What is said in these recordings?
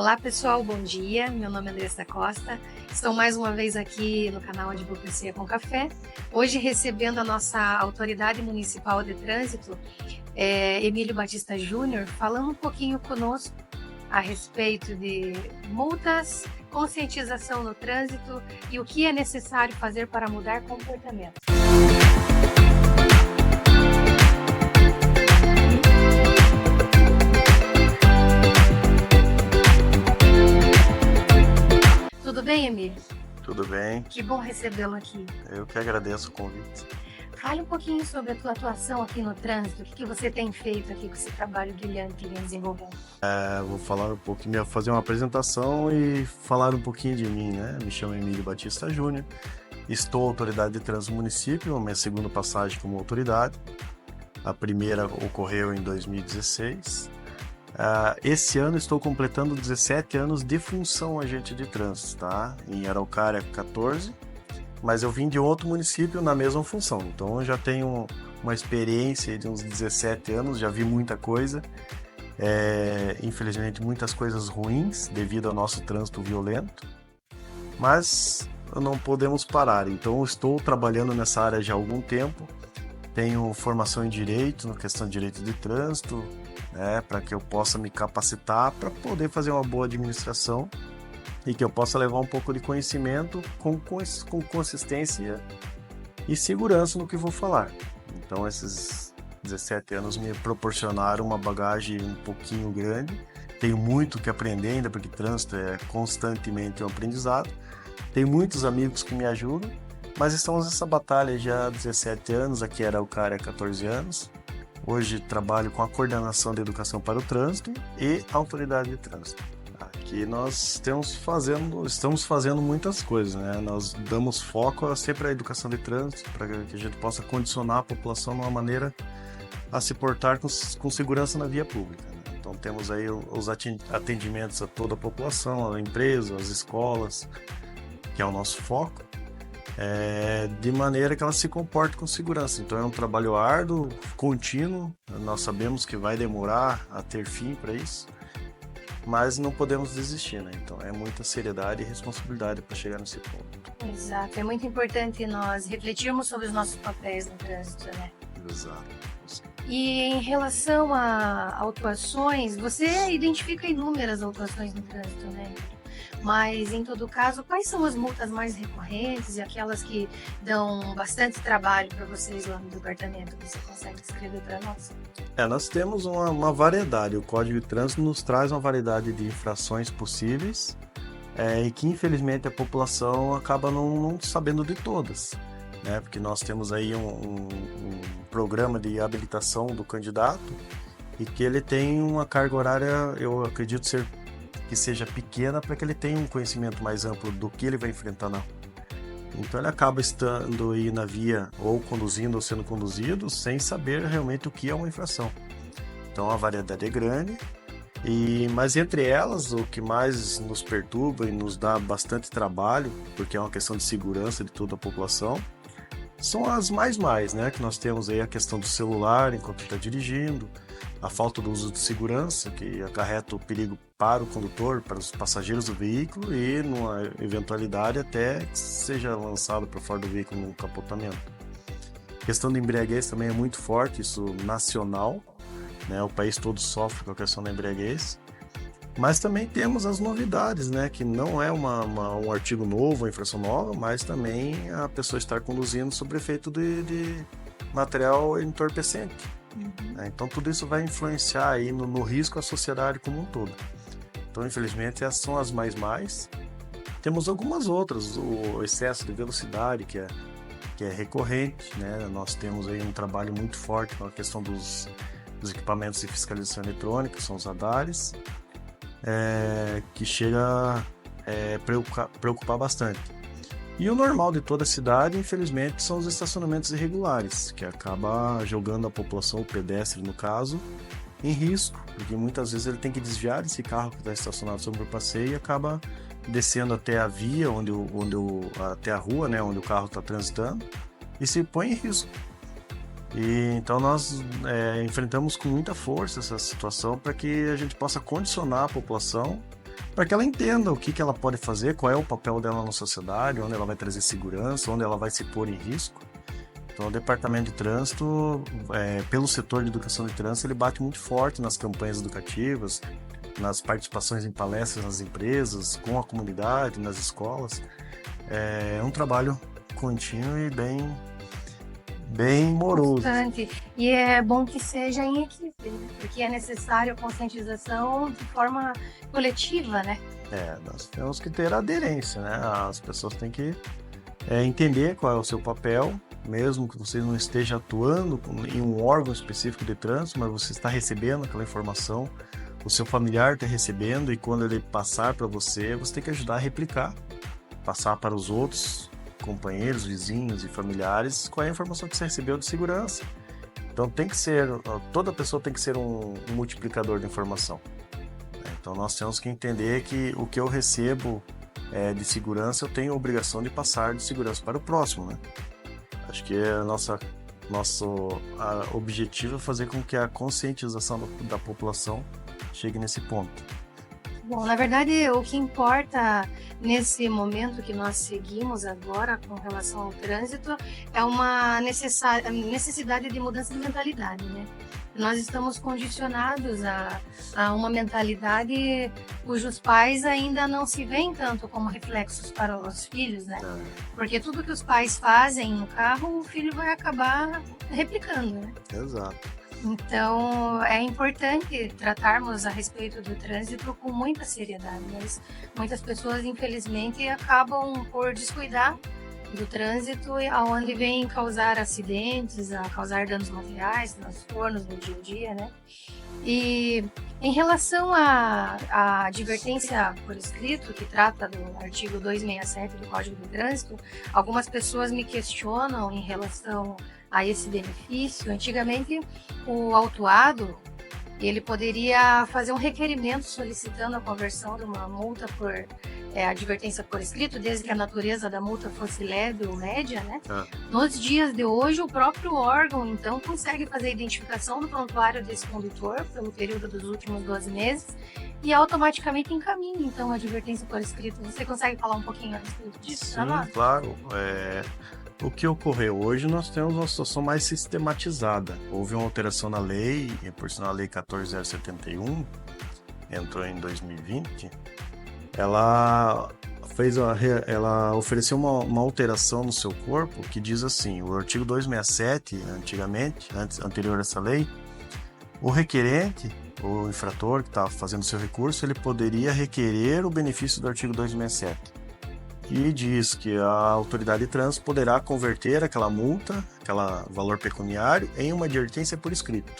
Olá pessoal, bom dia. Meu nome é Andressa Costa. Estou mais uma vez aqui no canal Advocacia com Café. Hoje recebendo a nossa autoridade municipal de trânsito, Emílio Batista Júnior, falando um pouquinho conosco a respeito de multas, conscientização no trânsito e o que é necessário fazer para mudar comportamento. Tudo bem, Emílio? Tudo bem, Que bom recebê-lo aqui. eu que agradeço o convite. Fale um pouquinho sobre a tua atuação aqui no trânsito, o que você tem feito aqui com esse trabalho brilhante que vem desenvolvendo. Vou falar um pouquinho, fazer uma apresentação e falar um pouquinho de mim, né? Me chamo Emílio Batista Júnior, estou autoridade de trânsito do município, a minha segunda passagem como autoridade. A primeira ocorreu em 2016. Esse ano estou completando 17 anos de função agente de trânsito, tá? Em Araucária, 14, mas eu vim de outro município na mesma função, então eu já tenho uma experiência de uns 17 anos, já vi muita coisa, infelizmente muitas coisas ruins devido ao nosso trânsito violento, mas não podemos parar, então estou trabalhando nessa área já há algum tempo, tenho formação em Direito, na questão de Direito de Trânsito, para que eu possa me capacitar para poder fazer uma boa administração e que eu possa levar um pouco de conhecimento com consistência e segurança no que vou falar. Então esses 17 anos me proporcionaram uma bagagem um pouquinho grande, tenho muito que aprender ainda, porque trânsito é constantemente um aprendizado, tenho muitos amigos que me ajudam, mas estamos nessa batalha já há 17 anos, aqui era Araucária há 14 anos. Hoje trabalho com a coordenação de educação para o trânsito e autoridade de trânsito. Aqui nós estamos fazendo muitas coisas, né? Nós damos foco sempre à educação de trânsito para que a gente possa condicionar a população de uma maneira a se portar com segurança na via pública, né? Então temos aí os atendimentos a toda a população, a empresa, as escolas, que é o nosso foco. De maneira que ela se comporte com segurança. Então é um trabalho árduo, contínuo, nós sabemos que vai demorar a ter fim para isso, mas não podemos desistir, né? Então é muita seriedade e responsabilidade para chegar nesse ponto. Exato, é muito importante nós refletirmos sobre os nossos papéis no trânsito, né? Exato. E em relação a autuações, você identifica inúmeras autuações no trânsito, né? Mas, em todo caso, quais são as multas mais recorrentes e aquelas que dão bastante trabalho para vocês lá no departamento? Você consegue descrever para nós? Nós temos uma variedade. O Código de Trânsito nos traz uma variedade de infrações possíveis e que, infelizmente, a população acaba não sabendo de todas, né? Porque nós temos aí um programa de habilitação do candidato e que ele tem uma carga horária, eu acredito que seja pequena, para que ele tenha um conhecimento mais amplo do que ele vai enfrentar na rua. Então ele acaba estando aí na via, ou conduzindo ou sendo conduzido, sem saber realmente o que é uma infração. Então a variedade é grande, mas entre elas, o que mais nos perturba e nos dá bastante trabalho, porque é uma questão de segurança de toda a população, são as mais, né? Que nós temos aí a questão do celular enquanto está dirigindo, a falta do uso de segurança, que acarreta o perigo para o condutor, para os passageiros do veículo e, numa eventualidade, até que seja lançado para fora do veículo num capotamento. A questão da embriaguez também é muito forte, isso nacional, né? O país todo sofre com a questão da embriaguez. Mas também temos as novidades, né? Que não é um artigo novo, uma infração nova, mas também a pessoa estar conduzindo sob efeito de material entorpecente. Então tudo isso vai influenciar aí no risco à sociedade como um todo. Então, infelizmente, essas são as mais. Temos algumas outras, o excesso de velocidade, que é recorrente, né? Nós temos aí um trabalho muito forte com a questão dos equipamentos de fiscalização eletrônica, que são os radares, que chega a preocupar bastante. E o normal de toda a cidade, infelizmente, são os estacionamentos irregulares, que acaba jogando a população, o pedestre no caso, em risco, porque muitas vezes ele tem que desviar desse carro que está estacionado sobre o passeio e acaba descendo até a via, até a rua, né, onde o carro está transitando, e se põe em risco. E então nós enfrentamos com muita força essa situação para que a gente possa condicionar a população para que ela entenda o que ela pode fazer, qual é o papel dela na sociedade, onde ela vai trazer segurança, onde ela vai se pôr em risco. Então, o Departamento de Trânsito, pelo setor de educação de trânsito, ele bate muito forte nas campanhas educativas, nas participações em palestras nas empresas, com a comunidade, nas escolas. É um trabalho contínuo e bem moroso. Constante. E é bom que seja em equipe, né? Porque é necessário a conscientização de forma coletiva, né? Nós temos que ter aderência, né? As pessoas têm que entender qual é o seu papel, mesmo que você não esteja atuando em um órgão específico de trânsito, mas você está recebendo aquela informação, o seu familiar está recebendo, e quando ele passar para você, você tem que ajudar a replicar, passar para os outros companheiros, vizinhos e familiares qual é a informação que você recebeu de segurança. Então toda pessoa tem que ser um multiplicador de informação. Então nós temos que entender que o que eu recebo de segurança, eu tenho a obrigação de passar de segurança para o próximo, né? Acho que nosso objetivo é fazer com que a conscientização da população chegue nesse ponto. Bom, na verdade, o que importa nesse momento que nós seguimos agora com relação ao trânsito é uma necessidade de mudança de mentalidade, né? Nós estamos condicionados a uma mentalidade cujos pais ainda não se veem tanto como reflexos para os filhos, né? Porque tudo que os pais fazem no carro, o filho vai acabar replicando, né? Exato. Então, é importante tratarmos a respeito do trânsito com muita seriedade, mas muitas pessoas, infelizmente, acabam por descuidar do trânsito, aonde vem causar acidentes, a causar danos materiais, transtornos no dia a dia, né? E em relação à advertência por escrito, que trata do artigo 267 do Código de Trânsito, algumas pessoas me questionam em relação a esse benefício. Antigamente, o autuado, ele poderia fazer um requerimento solicitando a conversão de uma multa por advertência por escrito, desde que a natureza da multa fosse leve ou média, né? Nos dias de hoje, o próprio órgão, então, consegue fazer a identificação do prontuário desse condutor pelo período dos últimos 12 meses e automaticamente encaminha, então, a advertência por escrito. Você consegue falar um pouquinho a respeito disso? Sim, claro. O que ocorreu hoje, nós temos uma situação mais sistematizada. Houve uma alteração na lei, por sinal a lei 14.071, entrou em 2020, ela ofereceu uma alteração no seu corpo que diz assim: o artigo 267, anterior a essa lei, o requerente, o infrator que estava fazendo seu recurso, ele poderia requerer o benefício do artigo 267. E diz que a autoridade de trânsito poderá converter aquela multa, aquele valor pecuniário, em uma advertência por escrito.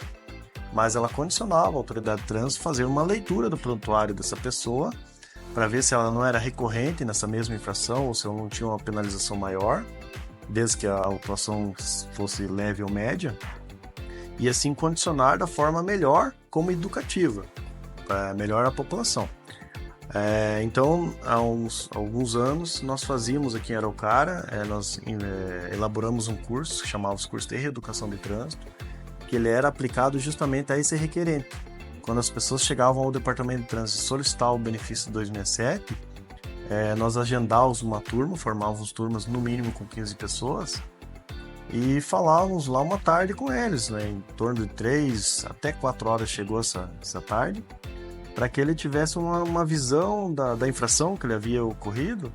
Mas ela condicionava a autoridade de trânsito a fazer uma leitura do prontuário dessa pessoa para ver se ela não era recorrente nessa mesma infração ou se ela não tinha uma penalização maior, desde que a autuação fosse leve ou média, e assim condicionar da forma melhor como educativa, para melhorar a população. Então, há alguns anos, nós fazíamos aqui em Araucária, nós elaboramos um curso, que chamava os cursos de reeducação de trânsito, que ele era aplicado justamente a esse requerente. Quando as pessoas chegavam ao Departamento de Trânsito e solicitavam o benefício 267, nós agendávamos uma turma, formávamos turmas no mínimo com 15 pessoas, e falávamos lá uma tarde com eles, né? Em torno de 3 até 4 horas chegou essa tarde, para que ele tivesse uma visão da infração que ele havia ocorrido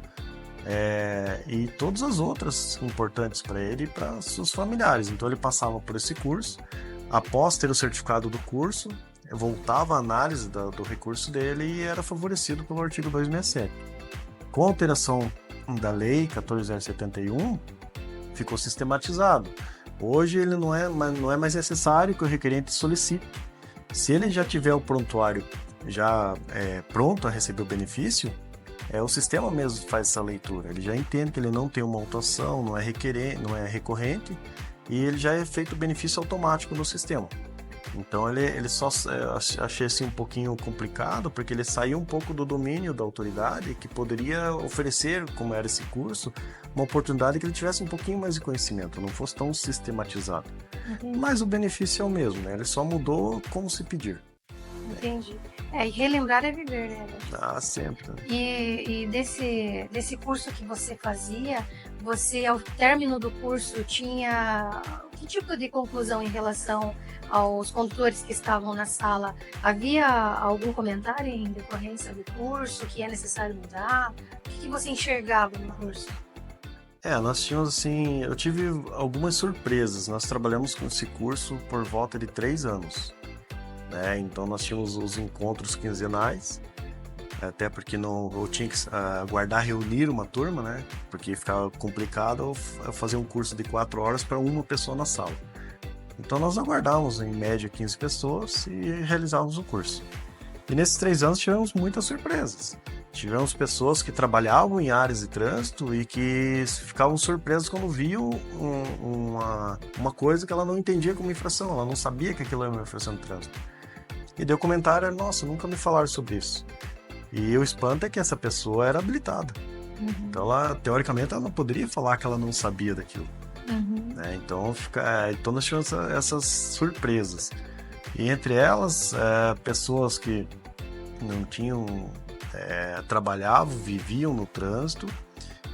e todas as outras importantes para ele e para seus familiares. Então ele passava por esse curso, após ter o certificado do curso, voltava a análise do recurso dele e era favorecido pelo artigo 267. Com a alteração da lei 14.071, ficou sistematizado. Hoje ele não é mais necessário que o requerente solicite. Se ele já tiver o prontuário já pronto a receber o benefício, o sistema mesmo faz essa leitura. Ele já entende que ele não tem uma autuação, não é recorrente, e ele já é feito o benefício automático no sistema. Então ele só achei assim um pouquinho complicado, porque ele saiu um pouco do domínio da autoridade, que poderia oferecer, como era esse curso, uma oportunidade que ele tivesse um pouquinho mais de conhecimento, não fosse tão sistematizado. Mas o benefício é o mesmo, né? Ele só mudou como se pedir. Entendi. E relembrar é viver, né, Alex? Ah, sempre. E desse curso que você fazia, você, ao término do curso, tinha que tipo de conclusão em relação aos condutores que estavam na sala? Havia algum comentário em decorrência do curso que é necessário mudar? O que você enxergava no curso? Nós tínhamos assim, eu tive algumas surpresas. Nós trabalhamos com esse curso por volta de 3 anos, né? Então nós tínhamos os encontros quinzenais, até porque não, eu tinha que reunir uma turma, né? Porque ficava complicado eu fazer um curso de 4 horas para uma pessoa na sala. Então nós aguardávamos em média 15 pessoas e realizávamos o curso. E nesses 3 anos tivemos muitas surpresas. Tivemos pessoas que trabalhavam em áreas de trânsito e que ficavam surpresas quando viam uma coisa que ela não entendia como infração, ela não sabia que aquilo era uma infração de trânsito. E deu comentário, nossa, nunca me falaram sobre isso. E o espanto é que essa pessoa era habilitada. Então, teoricamente, ela não poderia falar que ela não sabia daquilo. Né? Então nós tivemos essas surpresas. E entre elas, pessoas que não tinham... trabalhavam, viviam no trânsito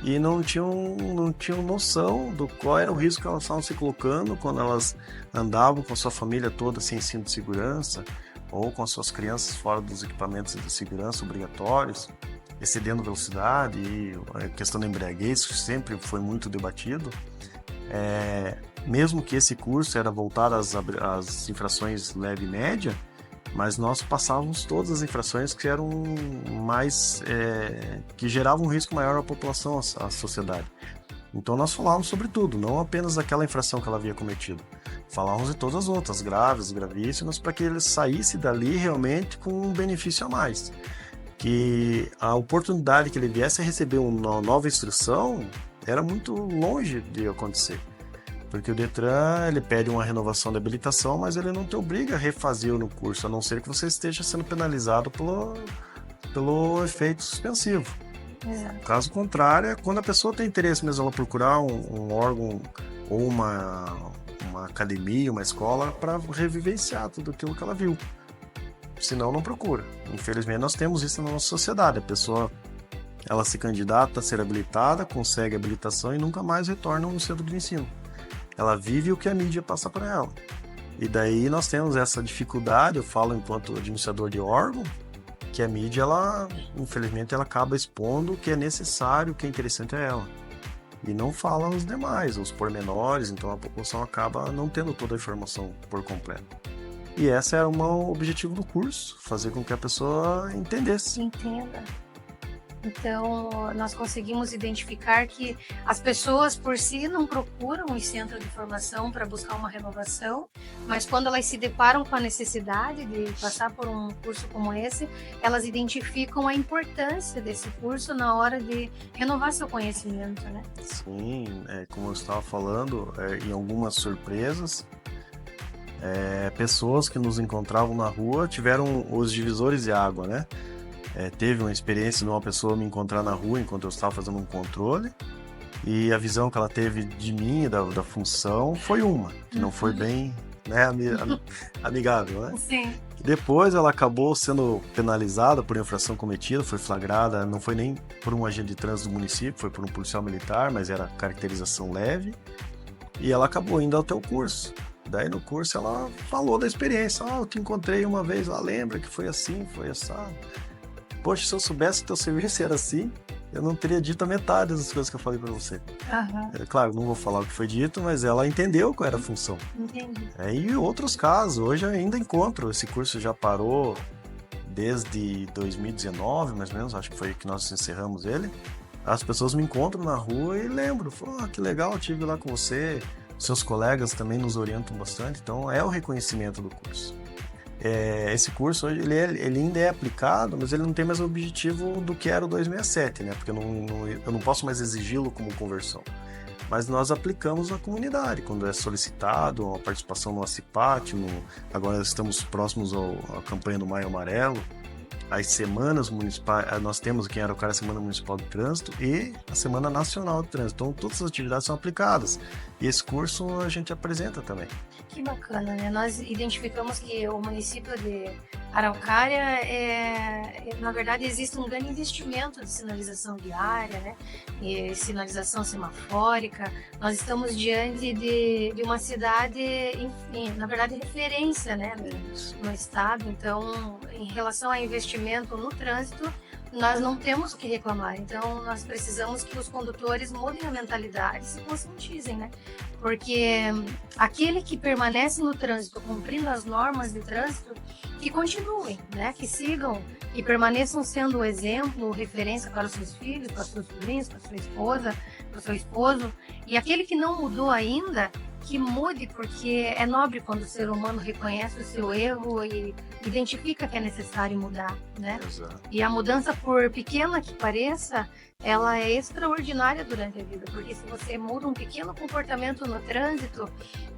e não tinham noção do qual era o risco que elas estavam se colocando quando elas andavam com a sua família toda sem cinto de segurança ou com as suas crianças fora dos equipamentos de segurança obrigatórios, excedendo velocidade, e a questão da embriaguez sempre foi muito debatido. Mesmo que esse curso era voltado às infrações leve e média, mas nós passávamos todas as infrações que eram mais que geravam um risco maior à população, à sociedade. Então nós falávamos sobre tudo, não apenas daquela infração que ela havia cometido. Falávamos de todas as outras, graves, gravíssimas, para que ele saísse dali realmente com um benefício a mais. Que a oportunidade que ele viesse a receber uma nova instrução era muito longe de acontecer. Porque o Detran, ele pede uma renovação da habilitação, mas ele não te obriga a refazer no curso, a não ser que você esteja sendo penalizado pelo efeito suspensivo. Caso contrário, quando a pessoa tem interesse mesmo ela procurar um órgão ou uma academia, uma escola, para revivenciar tudo aquilo que ela viu. Senão, não procura. Infelizmente, nós temos isso na nossa sociedade. A pessoa, ela se candidata a ser habilitada, consegue a habilitação e nunca mais retorna no centro de ensino. Ela vive o que a mídia passa para ela. E daí nós temos essa dificuldade, eu falo enquanto administrador de órgão, que a mídia, infelizmente, ela acaba expondo o que é necessário, o que é interessante a ela. E não fala os demais, os pormenores, então a população acaba não tendo toda a informação por completo. E esse era o objetivo do curso, fazer com que a pessoa entendesse. Entenda. Então, nós conseguimos identificar que as pessoas por si não procuram o centro de formação para buscar uma renovação, mas quando elas se deparam com a necessidade de passar por um curso como esse, elas identificam a importância desse curso na hora de renovar seu conhecimento, né? Sim, como eu estava falando, em algumas surpresas, pessoas que nos encontravam na rua tiveram os divisores de água, né? Teve uma experiência de uma pessoa me encontrar na rua enquanto eu estava fazendo um controle, e a visão que ela teve de mim, da função, foi que não foi bem, né, amigável, né? Sim. Depois ela acabou sendo penalizada por infração cometida, foi flagrada, não foi nem por um agente de trânsito do município, foi por um policial militar, mas era caracterização leve, e ela acabou indo até o curso. Daí no curso ela falou da experiência, eu te encontrei uma vez, lembra que foi assim, foi assado. Poxa, se eu soubesse que teu serviço era assim, eu não teria dito a metade das coisas que eu falei pra você. Claro, não vou falar o que foi dito, mas ela entendeu qual era a função. Entendi. E outros casos, hoje eu ainda encontro, esse curso já parou desde 2019, mais ou menos, acho que foi que nós encerramos ele. As pessoas me encontram na rua e lembram, que legal, eu estive lá com você, seus colegas também nos orientam bastante, então é o reconhecimento do curso. Esse curso hoje ele ainda é aplicado, mas ele não tem mais o objetivo do que era o 267, né? Porque eu não posso mais exigi-lo como conversão. Mas nós aplicamos na comunidade, quando é solicitado a participação no ACIPAT, agora estamos próximos à campanha do Maio Amarelo, as semanas municipais, nós temos aqui em Araucária a Semana Municipal de Trânsito e a Semana Nacional de Trânsito. Então, todas as atividades são aplicadas. E esse curso a gente apresenta também. Que bacana, né? Nós identificamos que o município Araucária, na verdade, existe um grande investimento de sinalização viária, né? E sinalização semafórica. Nós estamos diante de uma cidade, enfim, na verdade, referência, né, no estado. Então, em relação a investimento no trânsito, nós não temos o que reclamar. Então, nós precisamos que os condutores mudem a mentalidade e se conscientizem, né? Porque aquele que permanece no trânsito, cumprindo as normas de trânsito, que continuem, né? Que sigam e permaneçam sendo o exemplo, referência para os seus filhos, para os seus sobrinhos, para a sua esposa, para o seu esposo. E aquele que não mudou ainda, que mude, porque é nobre quando o ser humano reconhece o seu erro e identifica que é necessário mudar, né? Exato. E a mudança, por pequena que pareça, ela é extraordinária durante a vida, porque se você muda um pequeno comportamento no trânsito,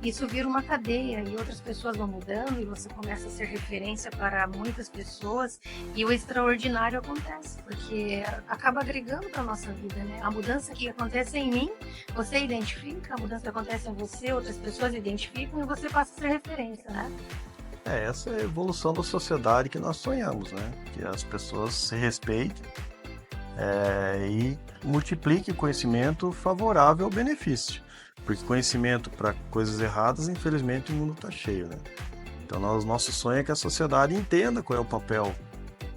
isso vira uma cadeia e outras pessoas vão mudando e você começa a ser referência para muitas pessoas e o extraordinário acontece, porque acaba agregando para a nossa vida, né? A mudança que acontece em mim, você identifica, a mudança que acontece em você, outras pessoas identificam e você passa a ser referência, né? Essa é a evolução da sociedade que nós sonhamos, né? Que as pessoas se respeitem e multipliquem o conhecimento favorável ao benefício. Porque conhecimento para coisas erradas, infelizmente, o mundo está cheio, né? Então, nosso sonho é que a sociedade entenda qual é o papel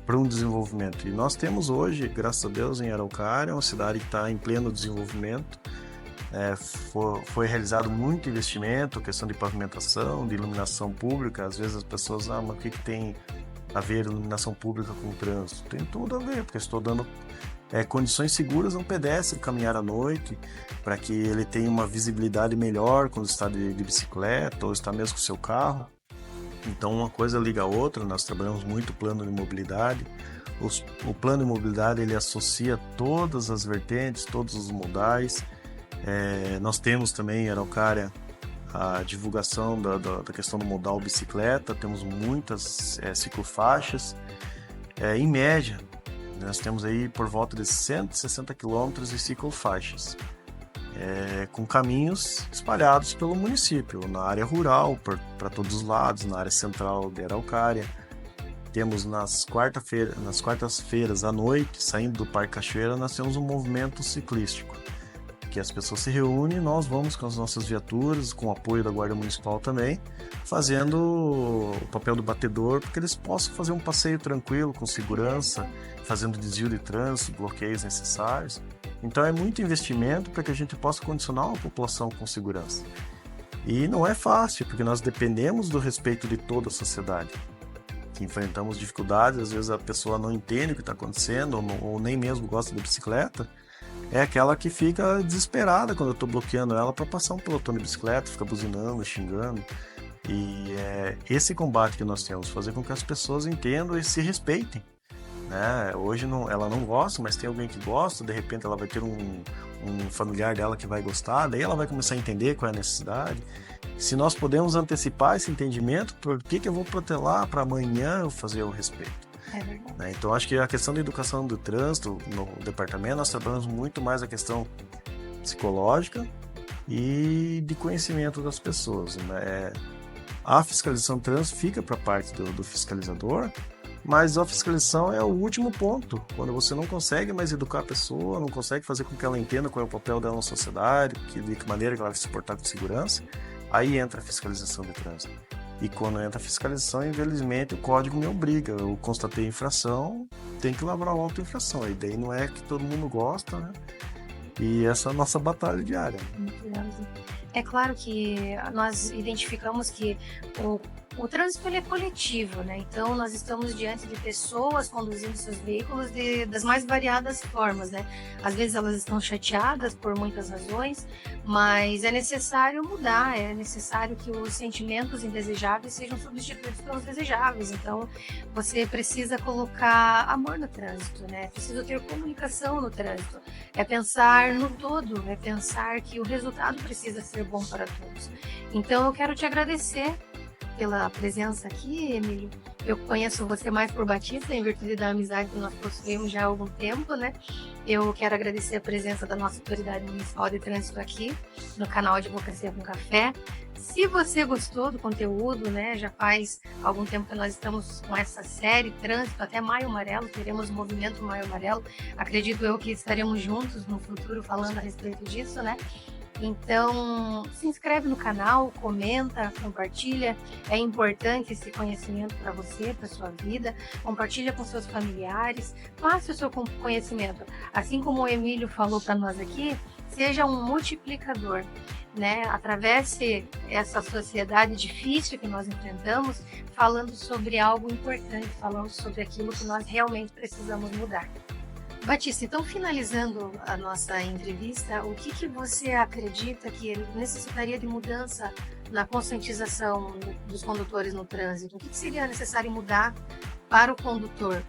para um desenvolvimento. E nós temos hoje, graças a Deus, em Araucária, uma cidade que está em pleno desenvolvimento. Foi realizado muito investimento, questão de pavimentação, de iluminação pública. Às vezes as pessoas, mas o que tem a ver iluminação pública com o trânsito? Tem tudo a ver, porque estou dando condições seguras a um pedestre caminhar à noite, para que ele tenha uma visibilidade melhor quando está de bicicleta ou está mesmo com o seu carro. Então uma coisa liga a outra. Nós trabalhamos muito plano de mobilidade. O plano de mobilidade, ele associa todas as vertentes, todos os modais. Nós temos também em Araucária a divulgação da questão do modal bicicleta. Temos muitas ciclofaixas. Em média, nós temos aí por volta de 160 quilômetros de ciclofaixas, com caminhos espalhados pelo município, na área rural, para todos os lados, na área central de Araucária. Temos nas quartas-feiras à noite, saindo do Parque Cachoeira, nós temos um movimento ciclístico, que as pessoas se reúnem, nós vamos com as nossas viaturas, com o apoio da Guarda Municipal também, fazendo o papel do batedor, para que eles possam fazer um passeio tranquilo, com segurança, fazendo desvio de trânsito, bloqueios necessários. Então é muito investimento para que a gente possa condicionar a população com segurança. E não é fácil, porque nós dependemos do respeito de toda a sociedade, que enfrentamos dificuldades. Às vezes a pessoa não entende o que está acontecendo, ou nem mesmo gosta de bicicleta. É aquela que fica desesperada quando eu estou bloqueando ela para passar um pelotão de bicicleta, fica buzinando, xingando. E é esse combate que nós temos, fazer com que as pessoas entendam e se respeitem, né? Hoje ela não gosta, mas tem alguém que gosta, de repente ela vai ter um familiar dela que vai gostar, daí ela vai começar a entender qual é a necessidade. Se nós podemos antecipar esse entendimento, por que eu vou protelar para amanhã eu fazer o respeito? É verdade. Então acho que a questão da educação do trânsito no departamento, nós trabalhamos muito mais a questão psicológica e de conhecimento das pessoas, né? A fiscalização do trânsito fica para a parte do fiscalizador, mas a fiscalização é o último ponto, quando você não consegue mais educar a pessoa, não consegue fazer com que ela entenda qual é o papel dela na sociedade, de que maneira que ela vai se portar com segurança. Aí entra a fiscalização de trânsito. E quando entra a fiscalização, infelizmente, o código me obriga. Eu constatei a infração, tem que lavrar a auto-infração. A ideia não é que todo mundo gosta, né? E essa é a nossa batalha diária. É claro que nós identificamos que o trânsito ele é coletivo, né? Então nós estamos diante de pessoas conduzindo seus veículos das mais variadas formas, né? Às vezes elas estão chateadas por muitas razões, mas é necessário mudar, é necessário que os sentimentos indesejáveis sejam substituídos pelos desejáveis. Então você precisa colocar amor no trânsito, né? É preciso ter comunicação no trânsito. É pensar no todo, é pensar que o resultado precisa ser bom para todos. Então eu quero te agradecer pela presença aqui, Emílio, Eu conheço você mais por Batista, em virtude da amizade que nós possuímos já há algum tempo, né? Eu quero agradecer a presença da nossa autoridade municipal de trânsito aqui no canal Advocacia com Café. Se você gostou do conteúdo, né, já faz algum tempo que nós estamos com essa série Trânsito até Maio Amarelo, teremos o movimento Maio Amarelo. Acredito eu que estaremos juntos no futuro falando a respeito disso, né? Então, se inscreve no canal, comenta, compartilha. É importante esse conhecimento para você, para sua vida. Compartilha com seus familiares. Passe o seu conhecimento. Assim como o Emílio falou para nós aqui, seja um multiplicador, né? Atravesse essa sociedade difícil que nós enfrentamos, falando sobre algo importante, falando sobre aquilo que nós realmente precisamos mudar. Batista, então, finalizando a nossa entrevista, o que você acredita que necessitaria de mudança na conscientização dos condutores no trânsito? O que seria necessário mudar para o condutor,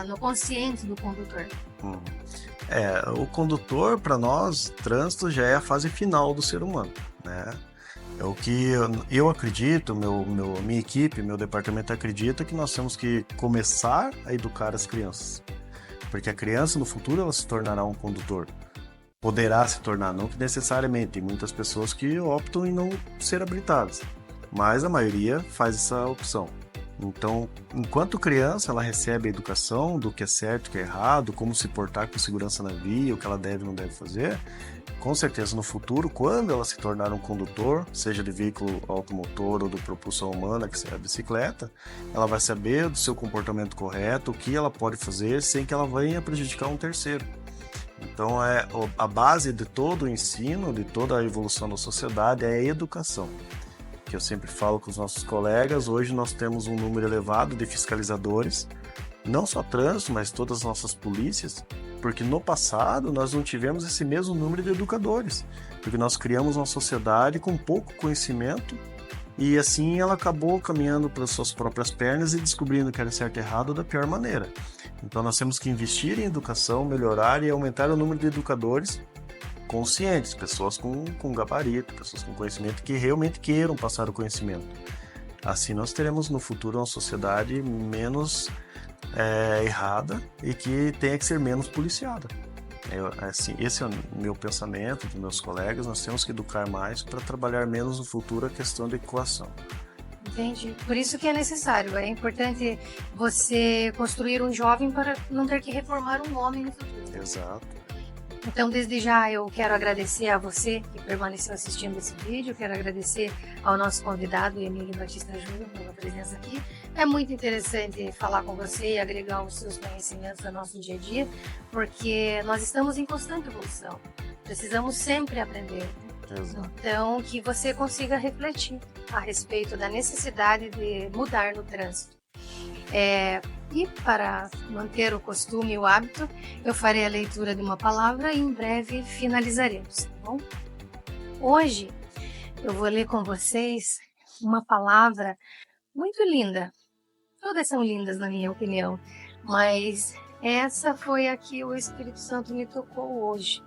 no consciente do condutor? O condutor, para nós, trânsito já é a fase final do ser humano, né? É o que eu acredito, minha equipe, meu departamento acredita que nós temos que começar a educar as crianças. Porque a criança, no futuro, ela se tornará um condutor. Poderá se tornar, não que necessariamente. Tem muitas pessoas que optam em não ser habilitadas. Mas a maioria faz essa opção. Então, enquanto criança, ela recebe a educação do que é certo, o que é errado, como se portar com segurança na via, o que ela deve e não deve fazer. Com certeza, no futuro, quando ela se tornar um condutor, seja de veículo automotor ou de propulsão humana, que seja a bicicleta, ela vai saber do seu comportamento correto, o que ela pode fazer sem que ela venha prejudicar um terceiro. Então, a base de todo o ensino, de toda a evolução da sociedade é a educação. Que eu sempre falo com os nossos colegas, hoje nós temos um número elevado de fiscalizadores, não só trânsito, mas todas as nossas polícias, porque no passado nós não tivemos esse mesmo número de educadores, porque nós criamos uma sociedade com pouco conhecimento e assim ela acabou caminhando pelas suas próprias pernas e descobrindo que era certo e errado da pior maneira. Então nós temos que investir em educação, melhorar e aumentar o número de educadores conscientes, pessoas com gabarito, pessoas com conhecimento que realmente queiram passar o conhecimento. Assim nós teremos no futuro uma sociedade menos errada e que tenha que ser menos policiada. Esse é o meu pensamento, dos meus colegas, nós temos que educar mais para trabalhar menos no futuro a questão da equação. Entendi. Por isso que é necessário, é importante você construir um jovem para não ter que reformar um homem no futuro. Exato. Então, desde já, eu quero agradecer a você que permaneceu assistindo esse vídeo, quero agradecer ao nosso convidado, Emílio Batista Júnior, pela presença aqui. É muito interessante falar com você e agregar os seus conhecimentos ao nosso dia a dia, porque nós estamos em constante evolução, precisamos sempre aprender. Exato. Então, que você consiga refletir a respeito da necessidade de mudar no trânsito. E para manter o costume e o hábito, eu farei a leitura de uma palavra e em breve finalizaremos, tá bom? Hoje eu vou ler com vocês uma palavra muito linda. Todas são lindas na minha opinião, mas essa foi a que o Espírito Santo me tocou hoje.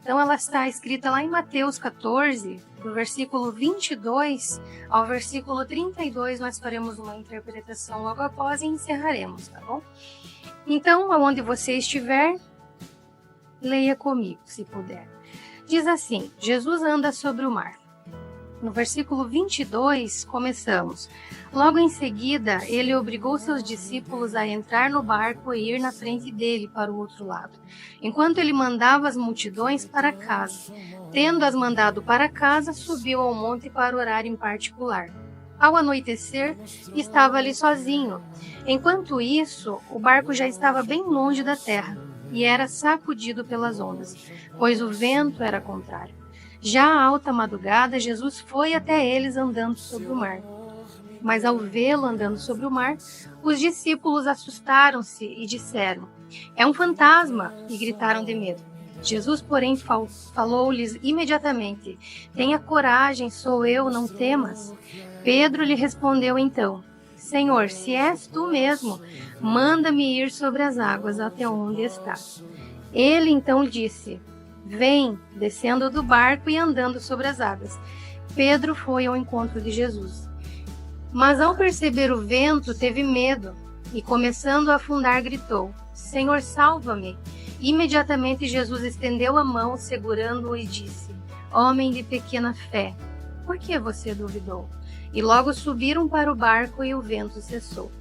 Então ela está escrita lá em Mateus 14, do versículo 22 ao versículo 32, nós faremos uma interpretação logo após e encerraremos, tá bom? Então, aonde você estiver, leia comigo, se puder. Diz assim: Jesus anda sobre o mar. No versículo 22, começamos. Logo em seguida, ele obrigou seus discípulos a entrar no barco e ir na frente dele para o outro lado, enquanto ele mandava as multidões para casa. Tendo-as mandado para casa, subiu ao monte para orar em particular. Ao anoitecer, estava ali sozinho. Enquanto isso, o barco já estava bem longe da terra e era sacudido pelas ondas, pois o vento era contrário. Já à alta madrugada, Jesus foi até eles andando sobre o mar. Mas ao vê-lo andando sobre o mar, os discípulos assustaram-se e disseram: "É um fantasma!" e gritaram de medo. Jesus, porém, falou-lhes imediatamente: "Tenha coragem, sou eu, não temas." Pedro lhe respondeu então: "Senhor, se és tu mesmo, manda-me ir sobre as águas até onde estás." Ele então disse: "Vem", descendo do barco e andando sobre as águas. Pedro foi ao encontro de Jesus. Mas ao perceber o vento, teve medo e, começando a afundar, gritou: Senhor, salva-me! Imediatamente Jesus estendeu a mão, segurando-o, e disse: Homem de pequena fé, por que você duvidou? E logo subiram para o barco e o vento cessou.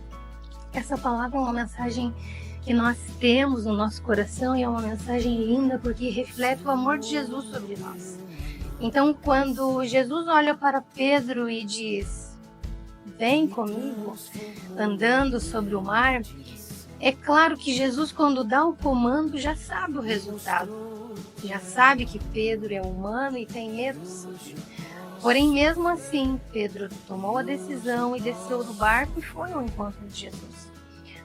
Essa palavra é uma mensagem que nós temos no nosso coração e é uma mensagem linda porque reflete o amor de Jesus sobre nós. Então, quando Jesus olha para Pedro e diz: Vem comigo, andando sobre o mar, é claro que Jesus, quando dá o comando, já sabe o resultado. Já sabe que Pedro é humano e tem medo, sim. Porém, mesmo assim, Pedro tomou a decisão e desceu do barco e foi ao encontro de Jesus.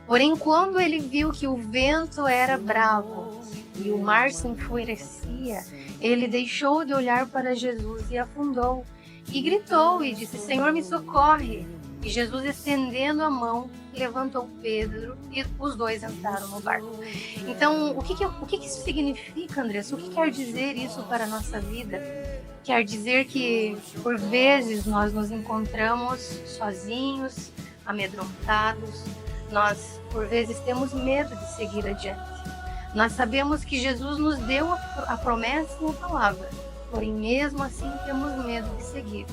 Porém, quando ele viu que o vento era bravo e o mar se enfurecia, ele deixou de olhar para Jesus e afundou. E gritou e disse: Senhor, me socorre! E Jesus, estendendo a mão, levantou Pedro e os dois entraram no barco. Então, o que isso significa, Andressa? O que quer dizer isso para a nossa vida? Quer dizer que, por vezes, nós nos encontramos sozinhos, amedrontados. Nós, por vezes, temos medo de seguir adiante. Nós sabemos que Jesus nos deu a promessa e a palavra, porém, mesmo assim, temos medo de seguir.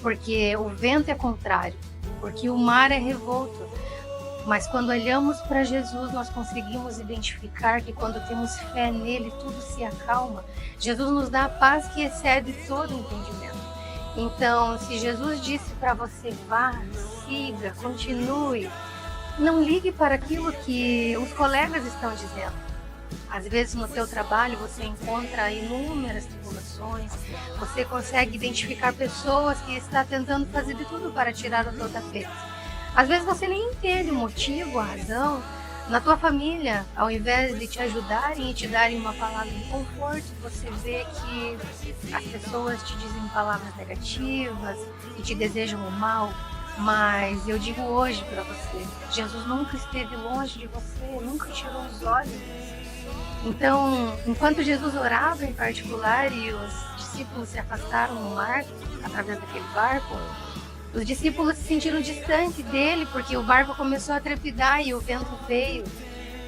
Porque o vento é contrário, porque o mar é revolto. Mas quando olhamos para Jesus, nós conseguimos identificar que quando temos fé nele, tudo se acalma. Jesus nos dá a paz que excede todo entendimento. Então, se Jesus disse para você: vá, siga, continue, não ligue para aquilo que os colegas estão dizendo. Às vezes no teu trabalho você encontra inúmeras tribulações, você consegue identificar pessoas que estão tentando fazer de tudo para tirar o teu tapete. Às vezes você nem entende o motivo, a razão. Na tua família, ao invés de te ajudarem e te darem uma palavra de conforto, você vê que as pessoas te dizem palavras negativas e te desejam o mal. Mas eu digo hoje para você, Jesus nunca esteve longe de você, nunca tirou os olhos de você. Então, enquanto Jesus orava em particular e os discípulos se afastaram no mar, através daquele barco, os discípulos se sentiram distantes dele, porque o barco começou a trepidar e o vento veio.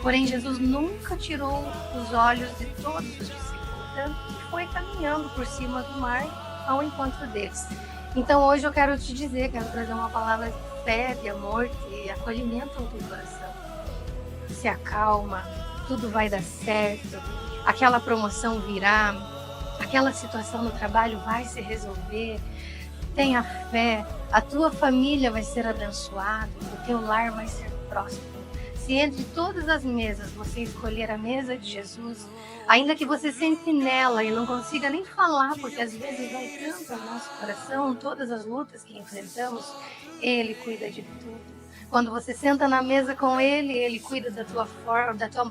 Porém, Jesus nunca tirou os olhos de todos os discípulos, tanto que foi caminhando por cima do mar ao encontro deles. Então, hoje eu quero te dizer, quero trazer uma palavra de fé, de amor, de acolhimento ao teu coração. Se acalma, tudo vai dar certo, aquela promoção virá, aquela situação no trabalho vai se resolver. Tenha fé, a tua família vai ser abençoada, o teu lar vai ser próspero. Se entre todas as mesas você escolher a mesa de Jesus, ainda que você sente nela e não consiga nem falar, porque às vezes vai tanto ao nosso coração, todas as lutas que enfrentamos, Ele cuida de tudo. Quando você senta na mesa com Ele cuida da tua forma, da tua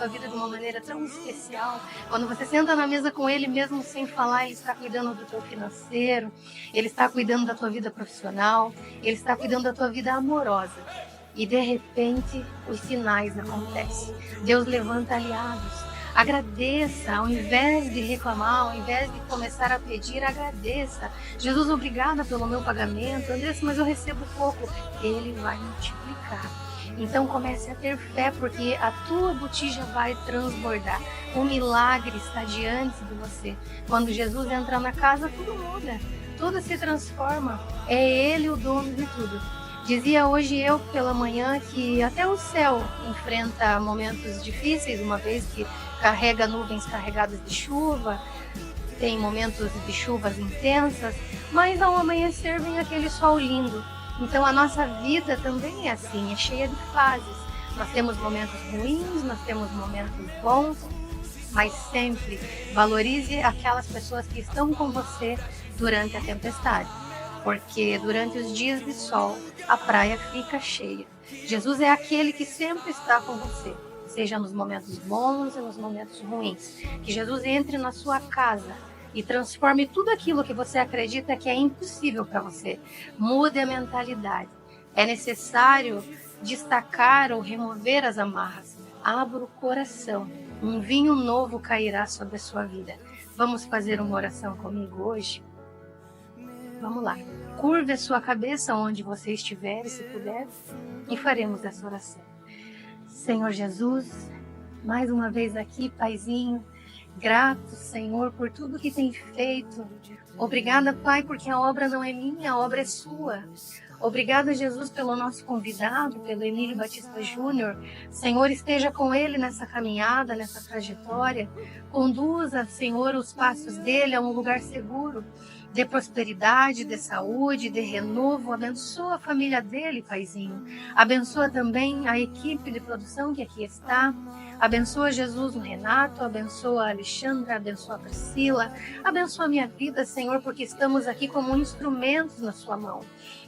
vida de uma maneira tão especial. Quando você senta na mesa com Ele, mesmo sem falar, Ele está cuidando do teu financeiro, Ele está cuidando da tua vida profissional, Ele está cuidando da tua vida amorosa. E de repente, os sinais acontecem. Deus levanta aliados. Agradeça, ao invés de reclamar, ao invés de começar a pedir, agradeça. Jesus, obrigada pelo meu pagamento. Andressa, mas eu recebo pouco. Ele vai multiplicar. Então comece a ter fé, porque a tua botija vai transbordar. O milagre está diante de você. Quando Jesus entra na casa, tudo muda, tudo se transforma. É Ele o dono de tudo. Dizia hoje eu pela manhã que até o céu enfrenta momentos difíceis, uma vez que carrega nuvens carregadas de chuva, tem momentos de chuvas intensas, mas ao amanhecer vem aquele sol lindo. Então a nossa vida também é assim, é cheia de fases. Nós temos momentos ruins, nós temos momentos bons, mas sempre valorize aquelas pessoas que estão com você durante a tempestade. Porque durante os dias de sol, a praia fica cheia. Jesus é aquele que sempre está com você, seja nos momentos bons e nos momentos ruins. Que Jesus entre na sua casa e transforme tudo aquilo que você acredita que é impossível para você. Mude a mentalidade. É necessário destacar ou remover as amarras. Abra o coração. Um vinho novo cairá sobre a sua vida. Vamos fazer uma oração comigo hoje? Vamos lá. Curve a sua cabeça onde você estiver, se puder, e faremos essa oração. Senhor Jesus, mais uma vez aqui, Paizinho, grato, Senhor, por tudo que tem feito. Obrigada, Pai, porque a obra não é minha, a obra é sua. Obrigada, Jesus, pelo nosso convidado, pelo Emílio Batista Júnior. Senhor, esteja com ele nessa caminhada, nessa trajetória. Conduza, Senhor, os passos dele a um lugar seguro. Dê prosperidade, dê saúde, dê renovo. Abençoa a família dele, Paizinho. Abençoa também a equipe de produção que aqui está. Abençoa, Jesus, o Renato. Abençoa a Alexandra. Abençoa a Priscila. Abençoa a minha vida, Senhor, porque estamos aqui como instrumentos na sua mão.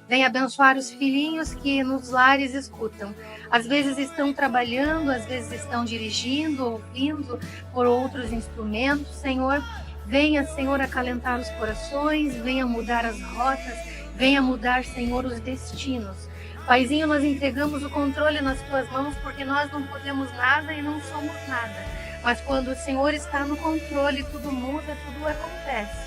Venha abençoar os filhinhos que nos lares escutam. Às vezes estão trabalhando, às vezes estão dirigindo, ouvindo por outros instrumentos, Senhor. Venha, Senhor, acalentar os corações, venha mudar as rotas, venha mudar, Senhor, os destinos. Paizinho, nós entregamos o controle nas tuas mãos porque nós não podemos nada e não somos nada. Mas quando o Senhor está no controle, tudo muda, tudo acontece.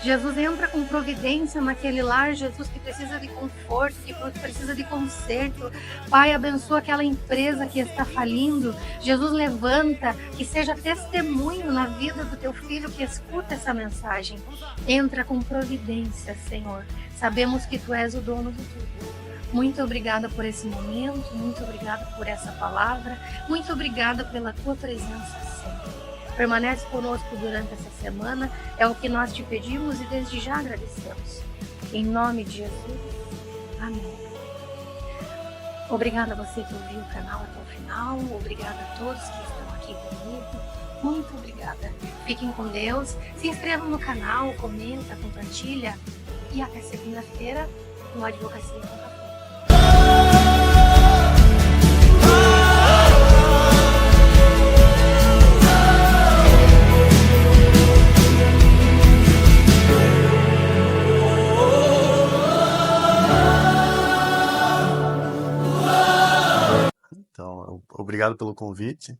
Jesus, entra com providência naquele lar, Jesus, que precisa de conforto, que precisa de conserto. Pai, abençoa aquela empresa que está falindo. Jesus, levanta, que seja testemunho na vida do teu filho que escuta essa mensagem. Entra com providência, Senhor. Sabemos que tu és o dono de tudo. Muito obrigada por esse momento, muito obrigada por essa palavra, muito obrigada pela tua presença sempre. Permanece conosco durante essa semana, é o que nós te pedimos e desde já agradecemos. Em nome de Jesus, amém. Obrigada a você que ouviu o canal até o final, obrigada a todos que estão aqui comigo, muito obrigada. Fiquem com Deus, se inscrevam no canal, comenta, compartilha e até segunda-feira no Advocacia com Café. Então, obrigado pelo convite.